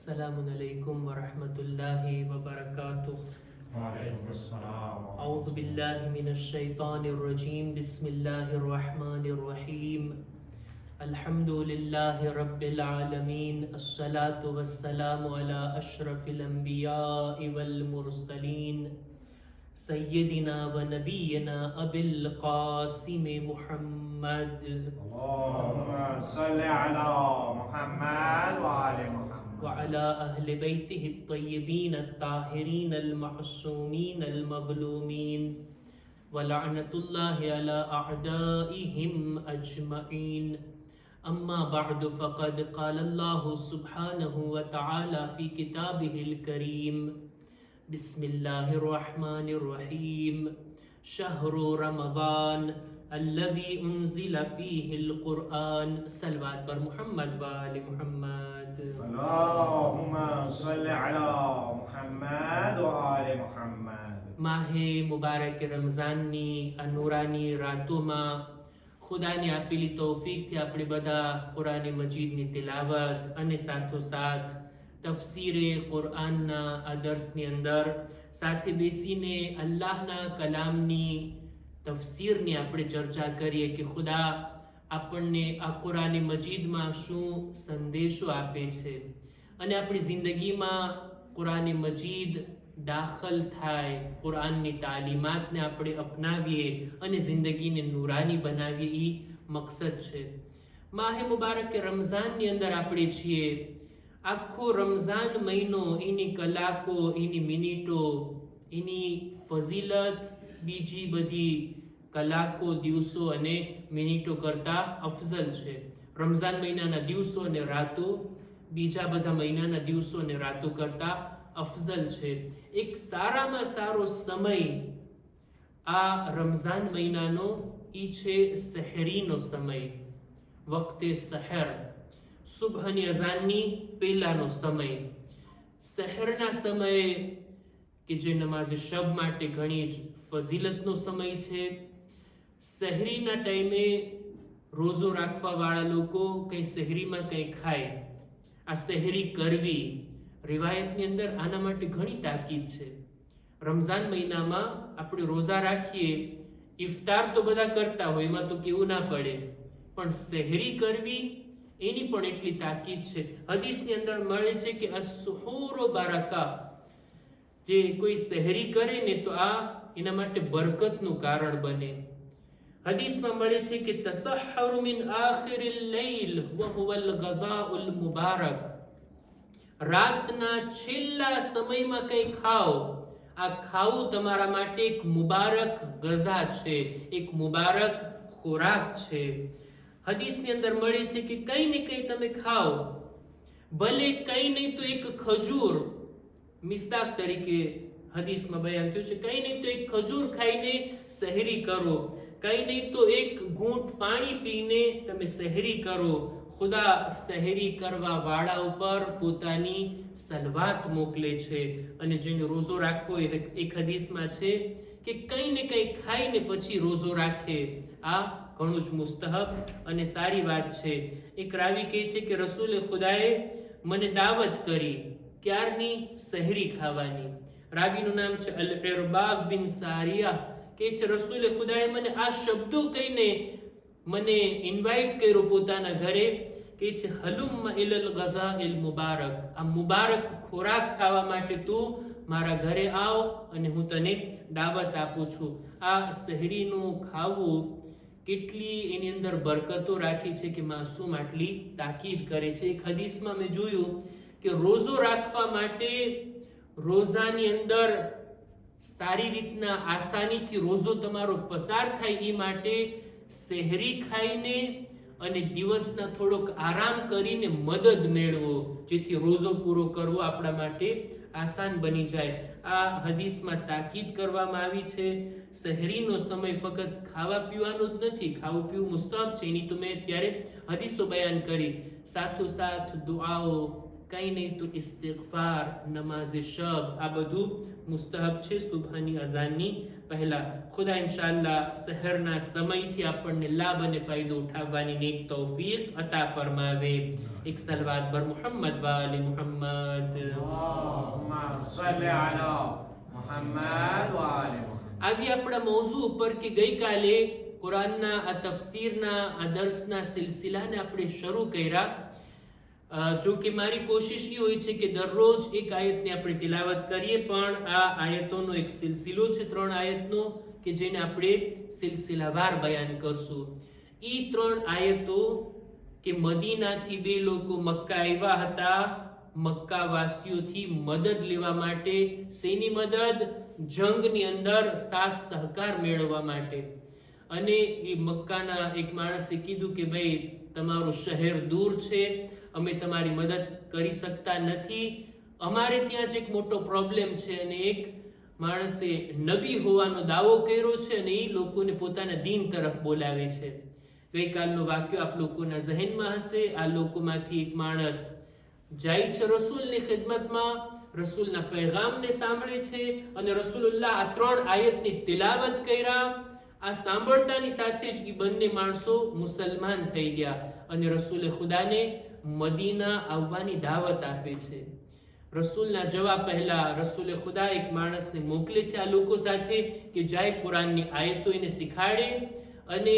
अस्सलामुअलैकुम वरहमतुल्लाहि वबरकातुह। औज़ु बिल्लाहि मिनश्शैतानिर्रजीम। बिस्मिल्लाहिर्रहमानिर्रहीम। अल्हम्दुलिल्लाहि रब्बिल आलमीन। अस्सलातु वस्सलामु अला अशरफिल अंबियाइ वल मुरसलीन सय्यदिना व नबियना अबिल क़ासिम मुहम्मद। अल्लाहुम्मा सल्लि अला मुहम्मद व आले मुहम्मद वअला अहले बैतिहि अत्तय्यबीन अत्ताहिरीन अलमअसूमीन अलमज़लूमीन वलअनतुल्लाहि अला अअदाइहिम अजमईन। अम्मा बअद फ़क़द क़ाल अल्लाहु सुब्हानहु व तआला फ़ी किताबिहिल करीम। बिस्मिल्लाहिर्रहमानिर्रहीम। शहरु रमज़ान अल्लज़ी उन्ज़िला फ़ीहिल क़ुरआन। सलवात पर मुहम्मद व आले मुहम्मद। अल्लाहुम्मा सल्लि अला मुहम्मद व आले मुहम्मद। માહે મુબારક રમઝાનની આ નૂરાની રાતોમાં ખુદાની આપેલી તૌફીકથી આપણે બધા કુરાન મજીદની તિલાવત અને સાથોસાથ તફસીરે કુરઆનના આ દર્સની અંદર સાથે બેસીને અલ્લાહના કલામની તફસીરની આપણે ચર્ચા કરીએ કે ખુદા આપણને આ કુરાન મજીદમાં શું સંદેશો આપે છે અને આપણી જિંદગીમાં કુરાન મજીદ દાખલ થાય, કુરાનની તાલીમાતને આપણે અપનાવીએ અને જિંદગીને નૂરાની બનાવીએ, એ મકસદ છે. માહે મુબારક રમઝાનની અંદર આપણે છીએ. આખો રમઝાન મહિનો એની કલાકો, એની મિનિટો, એની ફઝીલત બીજી બધી કલાકો, દિવસો અને મિનિટો કરતાં અફઝલ છે. રમઝાન મહિનાના દિવસો અને રાતો બીજા બધા મહિનાના દિવસો અને રાતો કરતાં અફઝલ છે. એક સારામાં સારો સમય આ રમઝાન મહિનાનો ઈ છે સહેરીનો સમય, વખતે સહેર, સુબહની અઝાનની પહેલાનો સમય. સહેરના સમયે કે જે નમાઝ શબ માટે ઘણી જ ફઝીલતનો સમય છે. સહેરીના ટાઈમે રોઝો રાખવા વાળા લોકો કંઈ સહેરીમાં કંઈ ખાય, આ સહેરી કરવી. રિવાયતની અંદર આના માટે ઘણી તાકીદ છે. રમઝાન મહિનામાં આપણે રોઝા રાખીએ, ઇફતાર તો બધા કરતા હોય, એમાં તો કેવું ના પડે, પણ સહેરી કરવી એની પણ એટલી તાકીદ છે. હદીસની અંદર મળે છે કે અસહુરો બરકા, જે કોઈ સહેરી કરે ને તો આ એના માટે બરકતનું કારણ બને. હદીસમાં મળે છે કે તસહરુ મિન આખિરિલ લૈલ વ હુવલ ગઝાઉલ મુબારક, રાતના છેલ્લા સમયમાં કંઈ ખાઓ, આ ખાવું તમારા માટે એક મુબારક ગઝા છે, એક મુબારક ખોરાક છે. હદીસની અંદર મળે છે કે કંઈ ને કંઈ તમે ખાઓ, ભલે કંઈ નહીં તો એક ખજૂર, મિસ્દાક તરીકે હદીસમાં બયાન થયું છે, કંઈ નહીં તો એક ખજૂર ખાઈને સહેરી કરો, કંઈ નહીં તો એક ઘૂંટ પાણી પીને તમે સહેરી કરો. ખુદા સહેરી કરવા વાળા ઉપર પોતાની સલવાત મોકલે છે. અને જેને રોઝો રાખવો, એક હદીસમાં છે કે કંઈ ને કંઈ ખાઈને પછી રોઝો રાખે, આ ઘણું જ મુસ્તહબ અને સારી વાત છે. એક રાવી કહે છે કે રસૂલે ખુદાએ મને દાવત કરી, ક્યારની? સહેરી ખાવાની. રાવીનું નામ છે અલ-ઇરબાઝ બિન સારિયા. કહે છે રસૂલે ખુદાએ મને આ શબ્દો કહીને મને ઇન્વાઇટ કર્યો પોતાના ઘરે, કે છે હલુમ્મા ઇલલ ગઝાઇલ મુબારક, આ મુબારક ખોરાક ખાવા માટે તું મારા ઘરે આવ અને હું તને દાવત આપું છું. આ સહેરીનું ખાવું કેટલી એની અંદર બરકતો રાખી છે કે માસૂમ આટલી તાકીદ કરે છે. એક હદીસમાં મેં જોયું કે રોઝો રાખવા માટે, રોઝાની અંદર સારી રીતના આસાનીથી રોઝો તમારો પસાર થાય એ માટે સહેરી ખાઈને અને દિવસના થોડોક આરામ કરીને મદદ મેળવો, જેથી રોઝો પૂરો કરવો આપણા માટે આસાન બની જાય. આ હદીસમાં તાકીદ કરવામાં આવી છે. સહેરીનો સમય ફક્ત ખાવા પીવાનો જ નથી, ખાવું પીવું મુસ્તહબ છે, એની તો મેં અત્યારે હદીસો બયાન કરી. સાથોસાથ દુઆઓ, કંઈ નહીં તો ઇસ્તિગફાર, નમાઝે શબ, આ બધું મુસ્તહબ છે સુબહની અઝાનની પહેલા. ખુદા ઇન્શાઅલ્લાહ સહરના સમયથી આપણને લાભ અને ફાયદો ઉઠાવવાની નેક તૌફીક અતા ફરમાવે. એક સલવાત બર મુહમ્મદ વાલે મુહમ્મદ. اللهم صل على محمد وآل محمد. આવી આપણા મૌઝુ ઉપર કે ગઈકાલે કુરાનના આ તફસીરના આ દર્સના સિલસિલાને આપણે શરૂ કર્યા. જો કે મારી કોશિશ એ હોય છે કે દરરોજ એક આયતની આપણે તિલાવત કરીએ, પણ આ આયતોનો એક સિલસિલો છે 3 આયતનો કે જેને આપણે સિલસિલાવાર બયાન કરશું. એ 3 આયતો કે મદીનાથી 2 લોકો મક્કા આવ્યા હતા મક્કા વાસીઓથી મદદ લેવા માટે. શેની મદદ? જંગની અંદર સાથ સહકાર મેળવવા માટે. અને એ મક્કાના એક માણસે કીધું કે ભાઈ તમારું શહેર દૂર છે, અમે તમારી મદદ કરી શકતા નથી, અમારે ત્યાં જ એક મોટો પ્રોબ્લેમ છે. અને એક માણસે નબી હોવાનો દાવો કર્યો છે અને એ લોકોને પોતાના દીન તરફ બોલાવે છે. ગઈકાલનો વાક્ય આપ લોકોના ઝહેનમાં હશે. આ લોકોમાંથી એક માણસ જાય છે રસૂલની ખિદમતમાં, રસૂલના પૈગામને સાંભળે છે અને રસૂલુલ્લાહ આ 3 આયતની તિલાવત કર્યા. આ સાંભળતાની સાથે જ એ બંને માણસો મુસલમાન થઈ ગયા અને રસૂલે ખુદાને મદીના આવવાની દાવત આપે છે. રસૂલના જવાબ પહેલા રસૂલે ખુદા એક માણસને મોકલે છે આ લોકો સાથે કે જાય કુરાનની આયતો એને શીખાડે. અને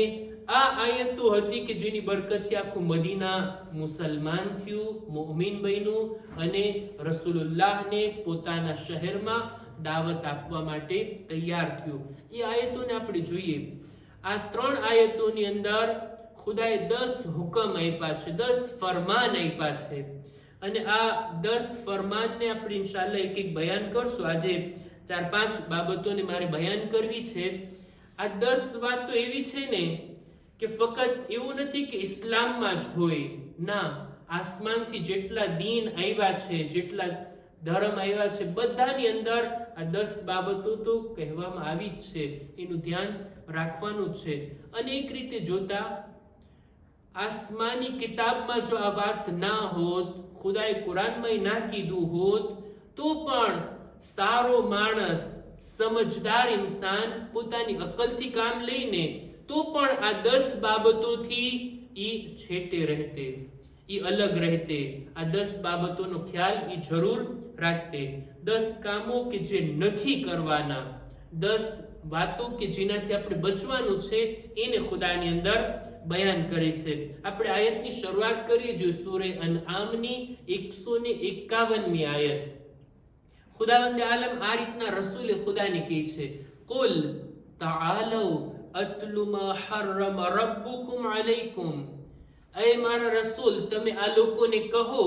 આ આયતો હતી કે જેની બરકતથી આખું મદીના મુસલમાન થયું, મુઅમિન બન્યું અને રસૂલુલ્લાહને પોતાના શહેરમાં દાવત આપવા માટે તૈયાર થયું. એ આયતોને આપણે જોઈએ. આ 3 આયતોની અંદર ખુદાએ 10 હુકમ આપ્યા છે, 10 ફરમાન આપ્યા છે. અને આ 10 ફરમાનને આપણે ઇન્શાઅલ્લાહ એક એક બયાન કરશું. આજે 4-5 બાબતોને મારે બયાન કરવી છે. આ 10 વાતો એવી છે ને કે ફક્ત એવું નથી કે ઇસ્લામમાં જ હોય, ના, આસમાનથી જેટલા દીન આવ્યા છે, જેટલા ધર્મ આવ્યા છે, બધાની અંદર આ 10 બાબતો તો કહેવામાં આવી જ છે. એનું ધ્યાન રાખવાનું જ છે. અને એક રીતે જોતા આસમાની કિતાબમાં જો આ વાત ના હોત, ખુદાએ કુરાનમાં ના કીધું હોત, તો પણ સારો માણસ, સમજદાર ઇન્સાન પોતાની અકલથી કામ લઈને તો પણ આ 10 બાબતોથી ઈ છેટે રહેતે, ઈ અલગ રહેતે. આ 10 બાબતોનો ખ્યાલ ઈ જરૂર રાખતે. 10 કામો કે જે નથી કરવાના, 10 વાતો કે જેનાથી આપણે બચવાનું છે, એને ખુદાની અંદર બયાન કરે છે. આપણે આયતની શરૂઆત કરીએ જો સૂરે અનઆમની 151મી આયત. ખુદાવંદે આલમ આ રીતના રસૂલે ખુદાને કહે છે, કુલ તઆલુ અતલુ મા હરમ રબ્બુકુમ અલૈકુમ. એ મારા રસૂલ, તમે આ લોકોને કહો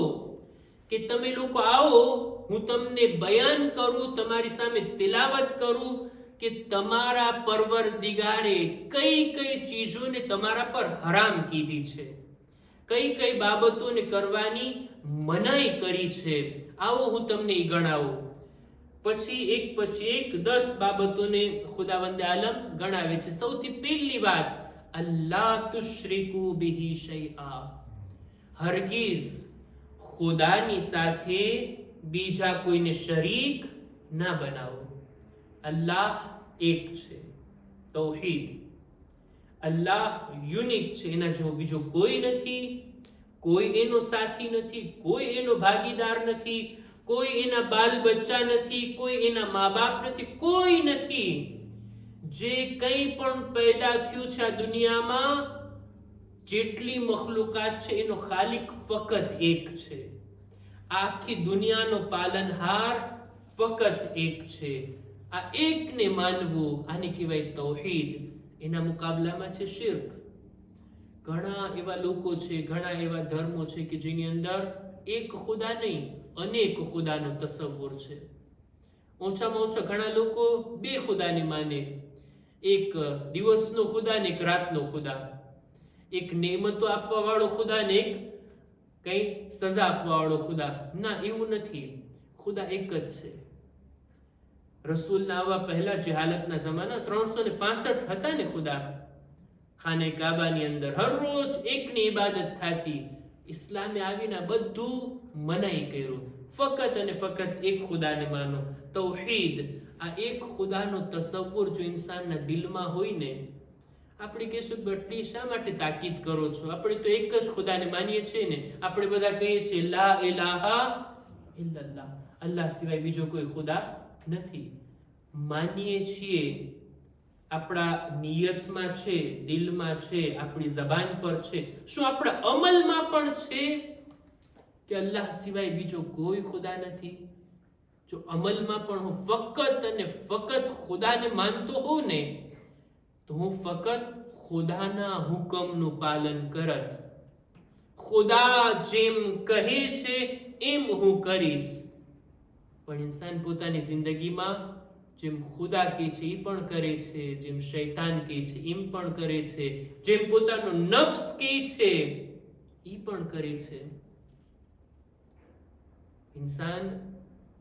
કે તમે લોકો આવો, હું તમને બયાન કરું, તમારી સામે તિલાવત કરું કે તમારા પરવરદિગારે કઈ કઈ ચીજોને તમારા પર હરામ કીધી છે, કઈ કઈ બાબતોને કરવાની મનાઈ કરી છે. આવો હું તમને એ ગણાવું. પછી એક 10 બાબતોને ખુદાવંદે આલમ ગણાવે છે. સૌથી પહેલી વાત, અલ્લા તુશ્રિકુ બિહી શૈઆ. હરગીઝ ખુદાની સાથે બીજા કોઈને શરીક ના બનાવો. અલ્લાહ એક છે, તૌહીદ. અલ્લાહ યુનિક છે, એના જેવો બીજો કોઈ નથી, કોઈ એનો સાથી નથી, કોઈ એનો ભાગીદાર નથી, કોઈ એના બાલ બચ્ચા નથી, કોઈ એના મા બાપ નથી, કોઈ નથી. જે કંઈ પણ પેદા થયું છે આ દુનિયામાં, જેટલી મખલુકાત છે એનો ખાલિક ફક્ત એક છે. આખી દુનિયાનો પાલનહાર ફક્ત એક છે. આ એકને માનવું, આને કહેવાય તૌહીદ. એના મુકાબલામાં છે શિર્ક. ઘણા એવા લોકો છે, ઘણા એવા ધર્મો છે કે જેની અંદર એક ખુદા નહીં, અનેક ખુદાનો તસવ્વુર છે. ઓછામાં ઓછા ઘણા લોકો 2 ખુદાને માને, એક દિવસનો ખુદા ને એક રાતનો ખુદા, એક નેમતો આપવા વાળો ખુદા ને એક કઈ સજા આપવા વાળો ખુદા. ના, એવું નથી. ખુદા એક જ છે. રસૂલના આવવા પહેલા જે હાલતના જમાના 365 હતા ને ખુદા, ખાને કાબાની અંદર હર રોજ એકની ઇબાદત થતી, ઇસ્લામે આવીને બધું મનાઈ કર્યું. ફકત અને ફકત એક ખુદાને માનો, તૌહીદ. આ એક ખુદાનો તસવ્વુર જો ઇન્સાનના દિલમાં હોય ને, આપણે કહીશું કે બટલી શા માટે તાકીદ કરો છો? આપણે તો એક જ ખુદાને માનીએ છીએ ને. આપણે બધા કહીએ છીએ લા ઇલાહા ઇલ્લલ્લાહ, અલ્લાહ સિવાય બીજો કોઈ ખુદા નથી. માનીએ છીએ, આપણા નિયતમાં છે, દિલમાં છે, આપણી જબાન પર છે. શું આપણા અમલમાં પણ છે કે અલ્લાહ સિવાય બીજો કોઈ ખુદા નથી? જો અમલમાં પણ હું ફકત અને ફકત ખુદાને માનતો હોઉં ને, તો હું ફકત ખુદાના હુકમનું પાલન કરત. ખુદા જેમ કહે છે એમ હું કરીશ. પણ ઇન્સાન પોતાની જિંદગીમાં જેમ ખુદા કહે છે એ પણ કરે છે, જેમ શૈતાન કહે છે એમ પણ કરે છે, જેમ પોતાનો નફ્સ કહે છે એ પણ કરે છે. ઇન્સાન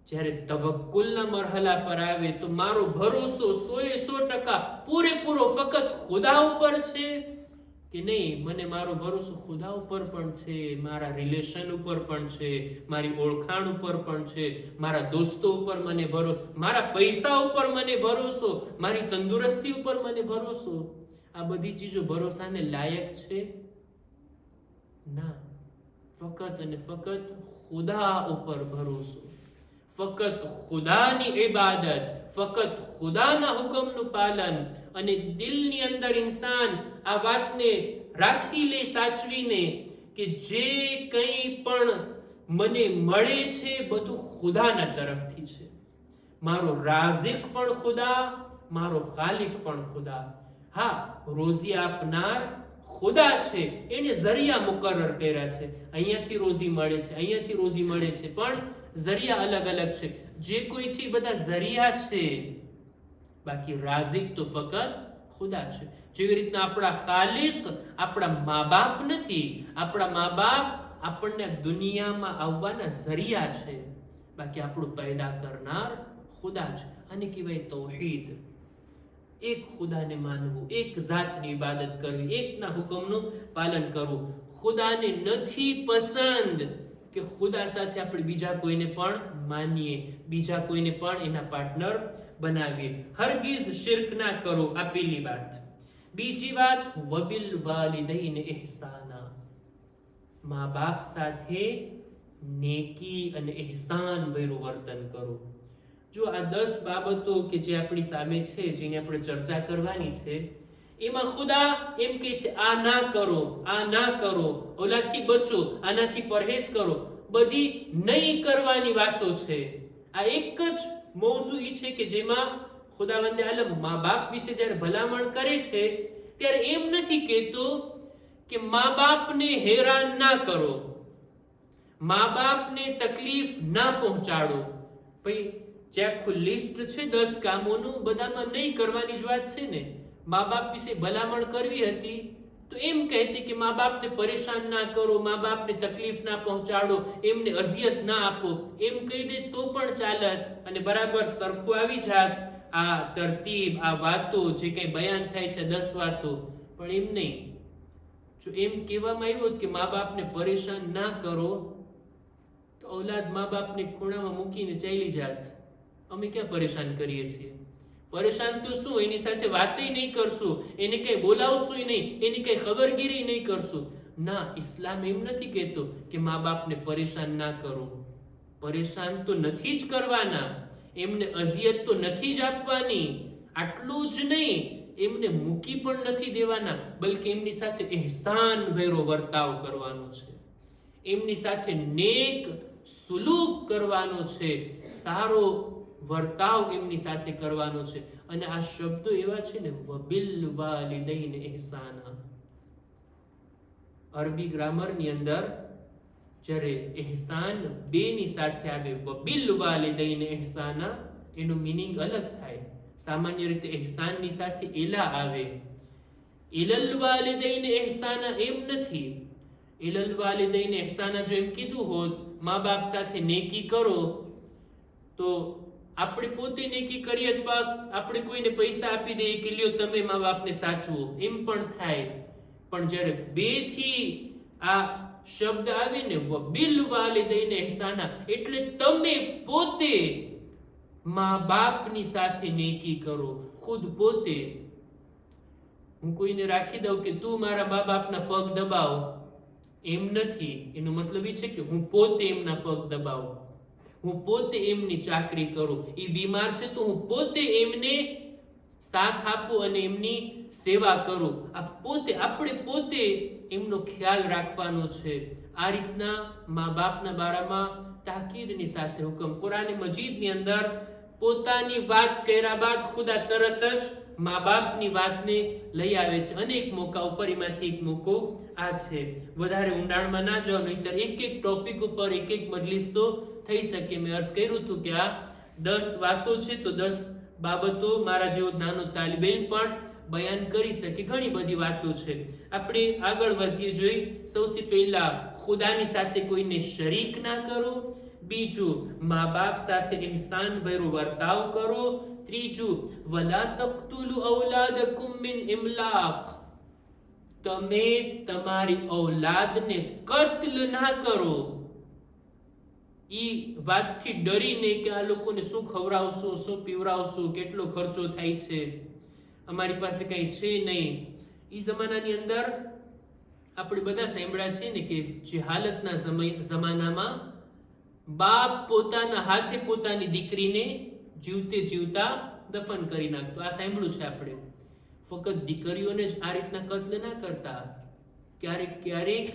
જ્યારે તવક્કુલના મરહલા પર આવે તો મારો ભરોસો 100% પૂરેપૂરો ફકત ખુદા ઉપર છે કે નહીં? મને મારો ભરોસો ખુદા ઉપર પણ છે, મારા રિલેશન ઉપર પણ છે, મારી ઓળખાણ ઉપર પણ છે, મારા દોસ્તો ઉપર મને ભરોસો, મારા પૈસા ઉપર મને ભરોસો, મારી તંદુરસ્તી ઉપર મને ભરોસો. આ બધી ચીજો ભરોસાને લાયક છે? ના. ફકત અને ફકત ખુદા ઉપર ભરોસો, ફકત ખુદાની ઇબાદત, ફકત ખુદાના હુકમનું પાલન. અને દિલની અંદર ઇન્સાન આ વાતને રાખી લે, સાચવીને, કે જે કંઈ પણ મને મળે છે બધું ખુદાના તરફથી છે. મારો રાઝિક પણ ખુદા, મારો ખાલિક પણ ખુદા. હા, રોઝી આપનાર ખુદા છે, એને ઝરિયા મુકર્રર કર્યા છે. અહીંયાથી રોઝી મળે છે, અહીંયાથી રોઝી મળે છે, પણ ઝરિયા અલગ અલગ છે. જે કોઈ છે બધા ઝરિયા છે, બાકી રાઝિક તો ફકત ખુદા છે. જેવી રીતના આપણા ખાલિક આપણા મા બાપ નથી. આપણા મા બાપ આપણને દુનિયામાં આવવાના ઝરિયા છે, બાકી આપણું પેદા કરનાર ખુદા છે. આને કહેવાય તૌહીદ. એક ખુદાને માનવું, એક જાતની ઇબાદત કરવી, એકના હુકમનું પાલન કરવું. ખુદાને નથી પસંદ કે ખુદા સાથે આપણે બીજા કોઈને પણ માનીએ, બીજા કોઈને પણ એના પાર્ટનર બનાવીએ. હરગીઝ શિર્ક ના કરો. આ પહેલી વાત. બીજી વાત, વબિલ વાલિદૈન ઇહસાના. મા બાપ સાથે નેકી અને ઇહસાન ભર્યું વર્તન કરો. જો આ 10 બાબતો કે જે આપણી સામે છે, જેની આપણે ચર્ચા કરવાની છે, એમાં ખુદા એમ કહે છે આ ના કરો, આ ના કરો, ઓલાથી બચો, આનાથી પરહેજ કરો. બધી નહીં કરવાની વાતો છે. આ એક જ મૌઝૂ છે કે જેમાં ખુદાવંદે આલમ મા બાપ વિશે જ્યારે ભલામણ કરે છે ત્યારે એમ નથી કહેતો કે મા બાપને હેરાન ના કરો, મા બાપને તકલીફ ના પહોંચાડો. ભાઈ, જે આખું લિસ્ટ છે 10 કામોનું, બધામાં નહીં કરવાની જ વાત છે ને. મા બાપ વિશે ભલામણ કરવી હતી તો એમ કહેતી કે મા બાપને પરેશાન ના કરો, મા બાપને તકલીફ ના પહોંચાડો, એમને અઝિયત ના આપો, એમ કહી દે તો પણ ચાલત અને બરાબર સરખું આવી જાત. આ તરતીબ, આ વાતો જે કંઈ બયાન થાય છે 10 વાતો, પણ એમ નહીં. જો એમ કહેવામાં આવ્યું કે મા બાપને પરેશાન ના કરો, તો ઔલાદ મા બાપને ખૂણામાં મૂકીને ચાલી જાત. અમે ક્યાં પરેશાન કરીએ છીએ? પરેશાન તો શું, એની સાથે વાતય નહીં કરશું, એને કઈ બોલાવશું નહીં, એની કઈ ખબરગીરી નહીં કરશું. ના, ઇસ્લામ એમ નથી કહેતો કે મા બાપને પરેશાન ના કરો. પરેશાન તો નથી જ કરવાના, એમને અઝિયત તો નથી જ આપવાની. આટલું જ નહીં, એમને મૂકી પણ નથી દેવાના, બલકે એમની સાથે ઇહસાન ભર્યો વર્તાવ કરવાનો છે, એમની સાથે નેક સુલૂક કરવાનો છે, સારો વર્તાવ એમની સાથે કરવાનો છે. અને આ શબ્દો એવા છે ને, વબિલ વાલિદૈન ઇહસાના. અરબી ગ્રામરની અંદર જ્યારે ઇહસાન બેની સાથે આવે, વબિલ વાલિદૈન ઇહસાના, એનું મીનિંગ અલગ થાય. સામાન્ય રીતે ઇહસાનની સાથે ઇલા આવે, ઇલલ વાલિદૈન ઇહસાના એમ નથી. ઇલલ વાલિદૈન ઇહસાના જો એમ કીધું હોત, મા બાપ સાથે નેકી કરો, તો આપણે પોતે નેકી કરીએ અથવા આપણે કોઈને પૈસા આપી દઈએ કે લ્યો તમે મા બાપને સાચવો, એમ પણ થાય. પણ જ્યારે 2 થી આ શબ્દ આવે ને વબિલ વાલિદૈન ઇહસાના, એટલે તમે પોતે મા બાપની સાથે નેકી કરો. ખુદ પોતે. હું કોઈને રાખી દઉં કે તું મારા મા બાપના પગ દબાવ, એમ નથી. એનો મતલબ એ છે કે હું પોતે એમના પગ દબાવું, હું પોતે એમની ચાકરી કરું. એ બીમાર છે તો હું પોતે એમને સાથ આપું અને એમની સેવા કરું. આ પોતે, આપણે પોતે એમનો ખ્યાલ રાખવાનો છે. આ રીતના મા બાપના બારામાં તાકીદની સાથે હુકમ. કુરાન મજીદની અંદર પોતાની વાત કર્યા બાદ ખુદા તરત જ મા બાપની વાતને લઈ આવે છે. અનેક મોકા ઉપર, એમાંથી એક મોકો આ છે. વધારે ઊંડાણમાં ના જાઓ, નહીતર એક એક ટોપિક ઉપર એક એક મજલિસ તો થઈ શકે. મેં અર્ઝ કર્યું હતું કે આ 10 વાતો છે તો 10 બાબતો મારા જેવો નાનો તાલિબ ઇલ્મ પણ બયાન કરી શકે. ઘણી બધી વાતો છે. આપણે આગળ વધીએ. જોઈ, સૌથી પહેલા ખુદાની સાથે કોઈને શરીક ના કરો. બીજું, મા બાપ સાથે ઇહસાન ભર્યો વર્તાવ કરો. ત્રીજું, વલા તક્તુલુ ઔલાદકુમ મિન ઇમલાક, તમે તમારી ઔલાદને કત્લ ના કરો. ઈ વાતથી ડરીને કે આ લોકોને શું ખવડાવશો, શું પીવડાવશો, કેટલો ખર્ચો થાય છે, અમારી પાસે કઈ છે નહીં. ઈ જમાનાની અંદર આપણે બધા સાંભળ્યા છે ને કે જહાલતના જમાનામાં બાપ પોતાના હાથે પોતાની દીકરીને જીવતે જીવતા દફન કરી નાખતો. આ સાંભળ્યું છે આપણે. ફક્ત દીકરીઓને જ આ રીતના કત્લ ના કરતા. ક્યારેક ક્યારેક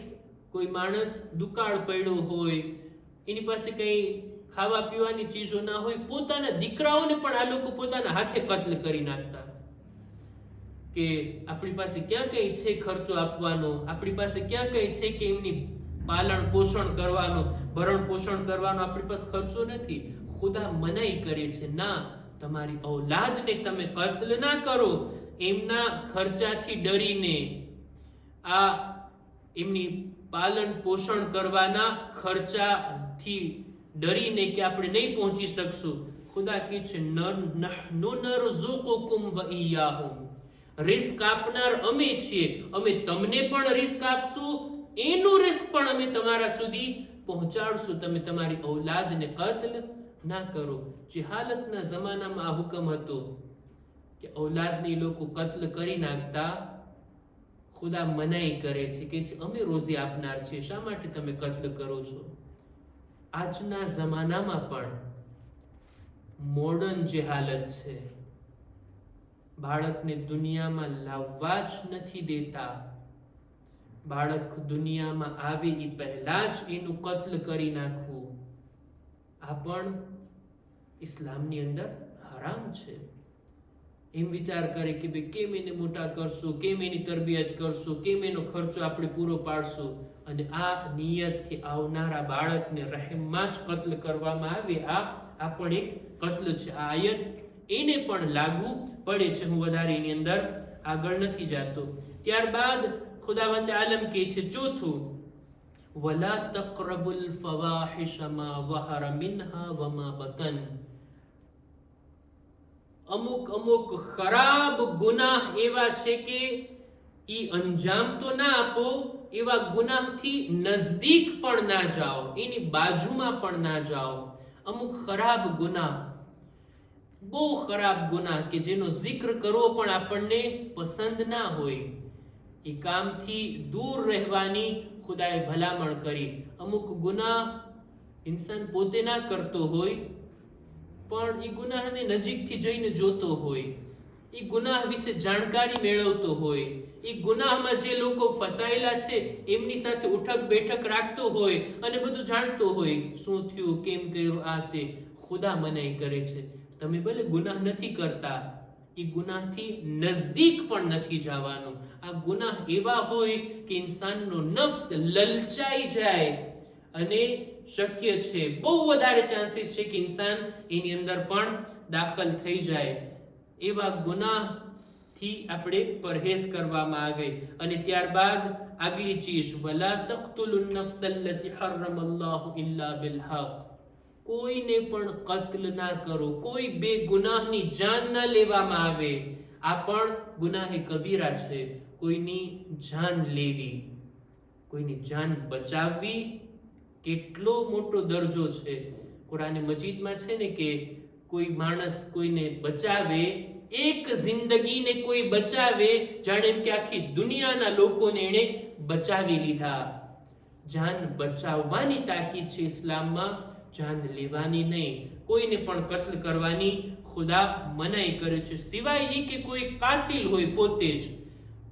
કોઈ માણસ દુકાળ પડ્યો હોય, એની પાસે કઈ ખાવા પીવાની ચીજો ના હોય, પોતાના દીકરાઓને પણ આ લોકો પોતાના હાથે કત્લ કરી નાખતા. કે આપણી પાસે ક્યાં કઈ છે ખર્ચો આપવાનો, આપણી પાસે ક્યાં કઈ છે કે એમની પાલન પોષણ કરવાનો, ભરણ પોષણ કરવાનો આપણી પાસે ખર્ચો નથી. ખુદા મનાઈ કરે છે, ના, તમારી ઔલાદને તમે કત્લ ના કરો. એમના ખર્ચાથી ડરીને, આ એમની પાલન પોષણ કરવાના ખર્ચાથી ડરીને કે આપણે નહીં પહોંચી શકશું, ખુદા કહે છે નહનુ નરઝુકુકુમ વ ઇયાહુમ, રિસ્ક આપનાર અમે છીએ, અમે તમને પણ રિસ્ક આપશું, એનું રિસ્ક પણ અમે તમારા સુધી પહોંચાડશું. તમે તમારી ઔલાદને કત્લ ના કરો. જહાલતના જમાનામાં આ હુકમ હતો કે ઔલાદને લોકો કત્લ કરી નાખતા. ખુદા મનાઈ કરે છે કે અમે રોઝી આપનાર છીએ, શા માટે તમે કત્લ કરો છો? આજના જમાનામાં પણ મોડર્ન જે હાલત છે, બાળકને દુનિયામાં લાવવા જ નથી દેતા. બાળક દુનિયામાં આવે એ પહેલા જ એનું કત્લ કરી નાખવું, આ પણ ઇસ્લામની અંદર હરામ છે. એમ વિચાર કરે કે ભાઈ કેમ એને મોટા કરશું, કેમ એની તરબિયત કરશું, કેમ એનો ખર્ચો આપણે પૂરો પાડશું, અને આ નિયતથી આવનારા બાળકને રહેમમાં જ કત્લ કરવામાં આવે, આ પણ એક કત્લ છે. આ આયત એને પણ લાગુ પડે છે. હું વધારે એની અંદર આગળ નથી જાતો. ત્યારબાદ ખુદાવંદ આલમ કહે છે ચોથું, વલા તaqrabul ફવાહિશ મા વહર મિનહા વમા બતન. અમુક ખરાબ ગુનાહ એવા છે કે ઈ અંજામ તો ના આપો, એવા ગુનાહથી નજદીક પણ ના જાઓ, એની બાજુમાં પણ ના જાઓ. અમુક ખરાબ ગુનાહ, બહુ ખરાબ ગુનાહ કે જેનો જિક્ર કરવો પણ આપણને પસંદ ના હોય, એ કામથી દૂર રહેવાની ખુદાએ ભલામણ કરી. અમુક ગુનાહ ઇન્સાન પોતે ના કરતો હોય, પણ એ ગુનાહને નજીકથી જઈને જોતો હોય, એ ગુનાહ વિશે જાણકારી મેળવતો હોય, એ ગુનાહમાં જે લોકો ફસાયેલા છે એમની સાથે ઉઠક બેઠક રાખતો હોય અને બધું જાણતો હોય, શું થયું, કેમ કર્યું, આ તે. ખુદા મનાઈ કરે છે તમે ભલે ગુનાહ નથી કરતા, એ ગુનાહથી નજદીક પણ નથી જવાનું. આ ગુનાહ એવા હોય કે ઇન્સાનનો નફ્સ લલચાઈ જાય અને શક્ય છે, બહુ વધારે ચાન્સીસ છે કે ઇન્સાન એની અંદર પણ દાખલ થઈ જાય. એવા ગુનાહથી આપણે પરહેઝ કરવામાં આવે. અને ત્યારબાદ આગલી ચીજ, વલા તક્તુલુ નફ્સ અલ્લતી હર્રમ અલ્લાહુ ઇલ્લા બિલહક, કોઈને પણ કત્લ ના કરો, કોઈ બે ગુનાહની જાન ના લેવામાં આવે. આ પણ ગુનાહે કબીરા છે, કોઈની જાન લેવી. કોઈની જાન બચાવવી કેટલો મોટો દરજ્જો છે. કુરાન મજીદમાં છે ને કે કોઈ માણસ કોઈને બચાવે, એક જિંદગીને કોઈ બચાવે, જાણે કે આખી દુનિયાના લોકોને એને બચાવી લીધા. જાન બચાવવાની તાકીદ છે ઇસ્લામમાં, જાન લેવાની નહીં. કોઈને પણ કત્લ કરવાની ખુદા મનાઈ કરે છે, સિવાય એ કે કોઈ કાતિલ હોય પોતે જ.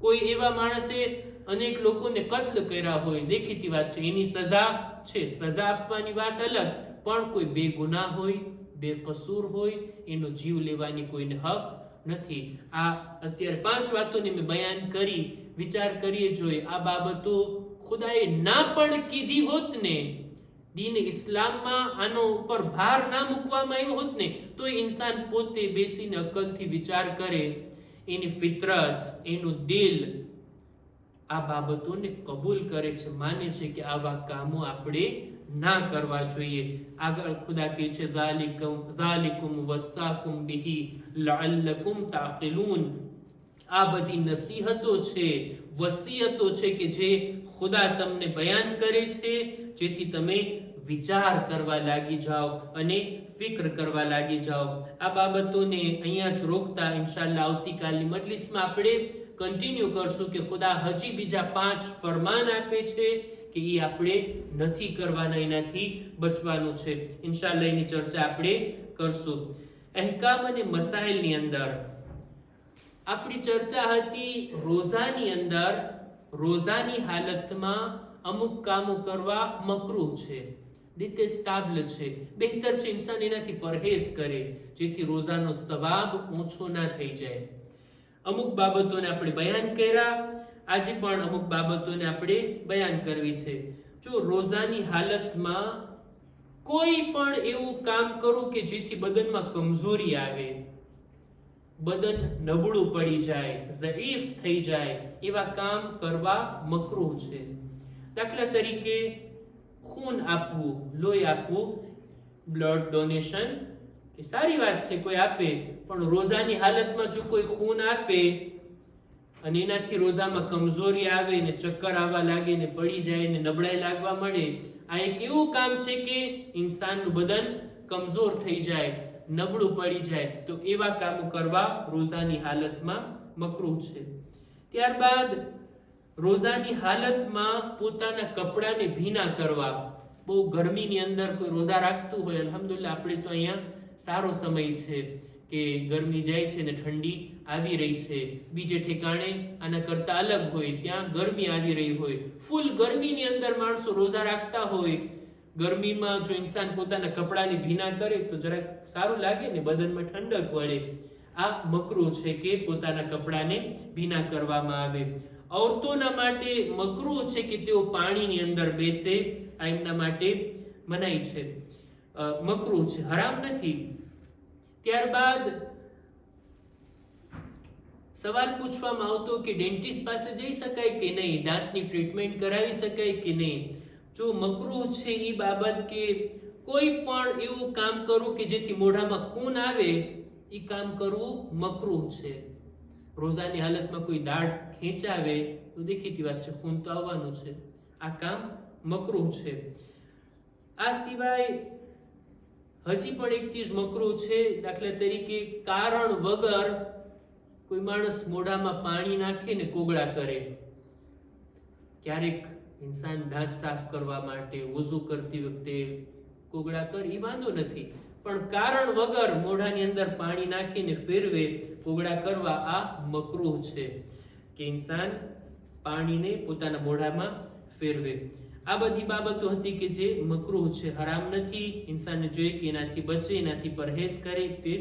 કોઈ એવા માણસે અનેક લોકોને કત્લ કર્યા હોય, દેખીતી વાત છે, એની સજા છે, સજા આપવાની વાત અલગ, પણ કોઈ બેગુનાહ હોય, બેકસૂર હોય, એનો જીવ લેવાની કોઈને હક નથી. આ અત્યારે 5 વાતોને મેં બયાન કરી. વિચાર કરીએ જોઈએ, આ બાબતો ખુદાએ ના પણ કીધી હોત ને, દીન ઇસ્લામમાં આનો ઉપર ભાર ના મૂકવામાં આવ્યો હોત ને, તો ઇન્સાન પોતે બેસીને અક્કલથી વિચાર કરે, એની ફિતરત, એનું દિલ આ બાબતોને કબૂલ કરે છે, માને છે કે આવા કામો આપણે ના કરવા જોઈએ. આગળ ખુદા કહે છે, ઝાલિકુમ વસ્સાકુમ બિહી લઅલ્લકુમ તાक़િલૂન. આ બધી નસીહતો છે, વસિયતો છે કે જે ખુદા તમને બયાન કરે છે, જેથી તમે વિચાર કરવા લાગી જાઓ અને ફિક્ર કરવા લાગી જાઓ. આ બાબતોને અહીંયા જ રોકતા ઇન્શાઅલ્લાહ આવતીકાલની મજલિસમાં આપણે કન્ટિન્યુ કરશું કે ખુદા હજી બીજા 5 ફરમાન આપે છે કે એ આપણે નથી કરવાના, એનાથી બચવાનું છે. ઇન્શાઅલ્લાહ એની ચર્ચા આપણે કરશું. અહેકામ અને મસાઇલની અંદર આપણી ચર્ચા હતી રોઝાની અંદર, રોઝાની હાલતમાં અમુક કામો કરવા મકરૂહ છે, દિતેસ્તાબલ છે, બહેતર છે ઇન્સાન એનાથી પરહેઝ કરે, જેથી રોઝાનો સવાબ ઓછો ના થઈ જાય. અમુક બાબતોને આપણે બયાન કર્યા, આજે પણ અમુક બાબતોને આપણે બયાન કરવી છે. જો રોઝાની હાલતમાં કોઈ પણ એવું કામ કરું કે જેથી બદનમાં કમજોરી આવે, બદન નબળું પડી જાય, ઝઈફ થઈ જાય, એવા કામ કરવા મકરૂહ છે. દાખલા તરીકે ખૂન આપવું, લોહી આપવું, બ્લડ ડોનેશન કે સારી વાત છે, કોઈ આપે, પણ રોઝાની હાલતમાં જો કોઈ ખૂન આપે અને એનાથી રોઝામાં કમજોરી આવે ને ચક્કર આવવા લાગે ને પડી જાય ને નબળાઈ લાગવા મળે, આ એક એવું કામ છે કે ઇન્સાનનું બદન કમજોર થઈ જાય, નબળું પડી જાય, તો એવા કામો કરવા રોઝાની હાલતમાં મકરૂહ છે. ત્યારબાદ રોઝાની હાલતમાં પોતાના કપડાને ભીના કરવા. બહુ ગરમીની અંદર કોઈ રોઝા રાખતું હોય, અલ્હમ્દુલિલ્લાહ આપણે તો અહીંયા સારો સમય છે કે ગરમી જાય છે ને ઠંડી આવી રહી છે. બીજે ઠેકાણે આના કરતા અલગ હોય, ત્યાં ગરમી આવી રહી હોય, ફૂલ ગરમીની અંદર માણસો રોઝા રાખતા હોય, ગરમીમાં જો ઇન્સાન પોતાના કપડાને ભીના કરે તો જરાક સારું લાગે ને, બદનમાં ઠંડક વળે. આ મકરૂહ છે કે પોતાના કપડાને ભીના કરવામાં આવે. औरतों માટે મકરૂહ છે કે તેઓ પાણીની અંદર બેસે, આ એમના માટે મનાઈ છે, મકરૂહ છે, હરામ નથી. ત્યારબાદ સવાલ પૂછવામાં આવતો કે ડેન્ટિસ્ટ પાસે જઈ શકાય કે નહીં, દાંતની ટ્રીટમેન્ટ કરાવી શકાય કે નહીં. જો મકરૂહ છે એ બાબત કે કોઈ પણ એવું કામ કરવું કે જેથી મોઢામાં ખૂન આવે, એ કામ કરવું મકરૂહ છે. રોઝાની હાલતમાં કોઈ દાઢ ખેંચાવે તો દેખીતી વાત છે ખૂન તો આવવાનું છે, આ કામ મકરૂહ છે. આ સિવાય હજી પણ એક ચીજ મકરૂહ છે, દાખલા તરીકે કારણ વગર કોઈ માણસ મોઢામાં પાણી નાખે ને કોગળા કરે. ક્યારેક ઇન્સાન દાંત સાફ કરવા માટે વુઝુ કરતી વખતે કોગળા કરે, એ વાંધો નથી, પણ કારણ વગર મોઢાની અંદર પાણી નાખીને ફેરવે, કોગળા કરવા, આ મકરૂહ છે કે ઇન્સાન પાણીને પોતાના મોઢામાં ફેરવે. આ બધી બાબતો હતી કે જે મકરૂહ છે, હરામ નથી. ઇન્સાનને જોઈએ કે એનાથી બચે, એનાથી પરહેઝ કરે, તે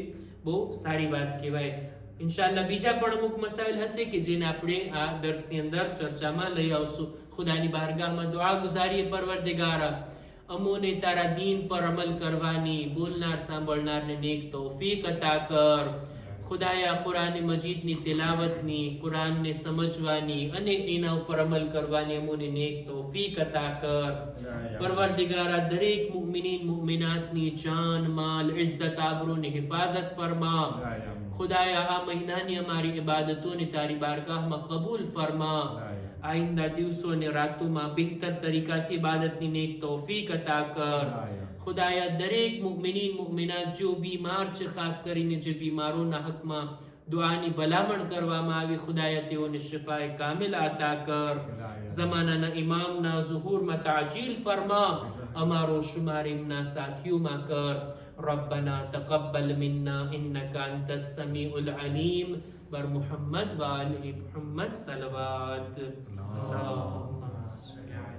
બહુ સારી વાત કહેવાય. ઇન્શાઅલ્લાહ બીજા પણ અમુક મસાઇલ હશે કે જેને આપણે આ દર્સની અંદર ચર્ચામાં લઈ આવશું. ખુદાની બારગાહમાં દુઆ ગુજારીએ, પરવરદિગારા અમોને તારા દીન પર અમલ કરવાની, બોલનાર સાંભળનારને નેક તૌફીક અતા કર. ખુદાયા કુરાન મજીદની તિલાવતની, કુરાનને સમજવાની અને એના ઉપર અમલ કરવાની અમોને નેક તૌફીક અતા કર. પરવરદિગારા દરેક મુમિનીન મુમિનાતની જાન, માલ, ઇઝ્ઝત, આબરૂની હિફાજત ફરમા. ખુદાયા આ મહિનાની અમારી ઇબાદતોને તારી બારગાહમાં કબૂલ ફરમા. આઈંદા દિવસો અને રાતોમાં બહેતર તરીકાથી ઇબાદતની નેક તૌફીક અતા કર. ખુદાયા દરેક મુમિનીન મુમિનાત જો બીમાર છે, ખાસ કરીને જે બીમારોના હકમાં દુઆની ભલામણ કરવામાં આવી, ખુદાયા તેઓને શિફાએ કામિલા અતા કર. ઝમાનાના ઇમામના ઝુહૂરમાં તાજીલ ફરમા, અમારો શુમાર એમના સાથીઓમાં કર. ربنا تقبل منا إنك أنت السميع العليم. بر محمد وآل محمد صلوات. اللهم صل على